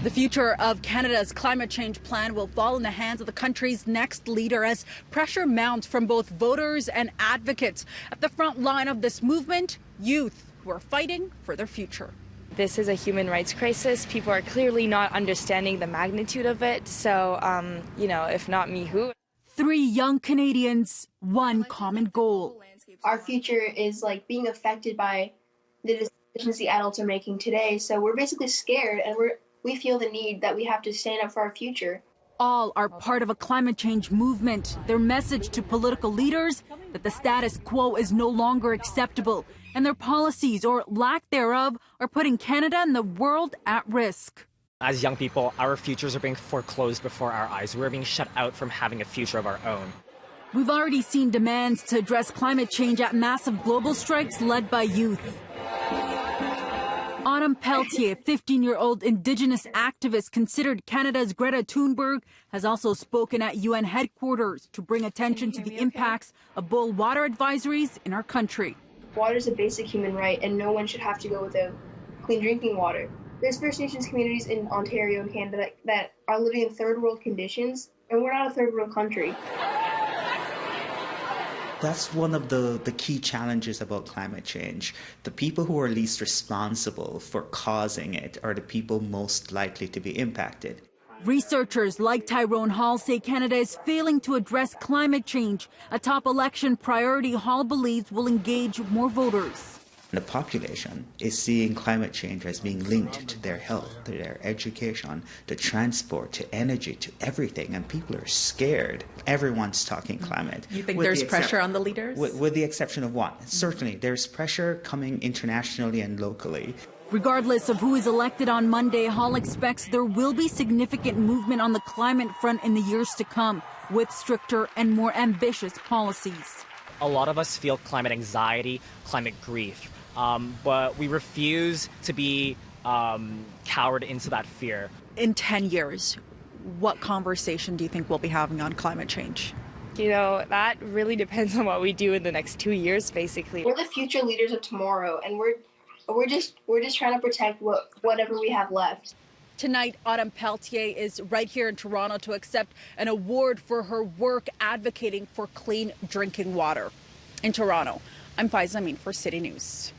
The future of Canada's climate change plan will fall in the hands of the country's next leader as pressure mounts from both voters and advocates. At the front line of this movement, youth who are fighting for their future. This is a human rights crisis. People are clearly not understanding the magnitude of it. So, if not me, who? 3 young Canadians, one common goal. Our future is being affected by the decisions the adults are making today. So we're basically scared, and we feel the need that we have to stand up for our future. All are part of a climate change movement. Their message to political leaders that the status quo is no longer acceptable, and their policies or lack thereof are putting Canada and the world at risk. As young people, our futures are being foreclosed before our eyes. We're being shut out from having a future of our own. We've already seen demands to address climate change at massive global strikes led by youth. Autumn Peltier, a 15-year-old Indigenous activist considered Canada's Greta Thunberg, has also spoken at UN headquarters to bring attention to the impacts of boil water advisories in our country. Water is a basic human right, and no one should have to go without clean drinking water. There's First Nations communities in Ontario and Canada that are living in third world conditions, and we're not a third world country. That's one of the key challenges about climate change. The people who are least responsible for causing it are the people most likely to be impacted. Researchers like Tyrone Hall say Canada is failing to address climate change, a top election priority Hall believes will engage more voters. The population is seeing climate change as being linked to their health, to their education, to transport, to energy, to everything, and people are scared. Everyone's talking climate. You think there's pressure on the leaders? With the exception of one. Certainly, there's pressure coming internationally and locally. Regardless of who is elected on Monday, Hall expects there will be significant movement on the climate front in the years to come, with stricter and more ambitious policies. A lot of us feel climate anxiety, climate grief. But we refuse to be cowered into that fear. In 10 years, what conversation do you think we'll be having on climate change? That really depends on what we do in the next 2 years, basically. We're the future leaders of tomorrow, and we're just trying to protect whatever we have left. Tonight, Autumn Peltier is right here in Toronto to accept an award for her work advocating for clean drinking water. In Toronto, I'm Faiza Amin for City News.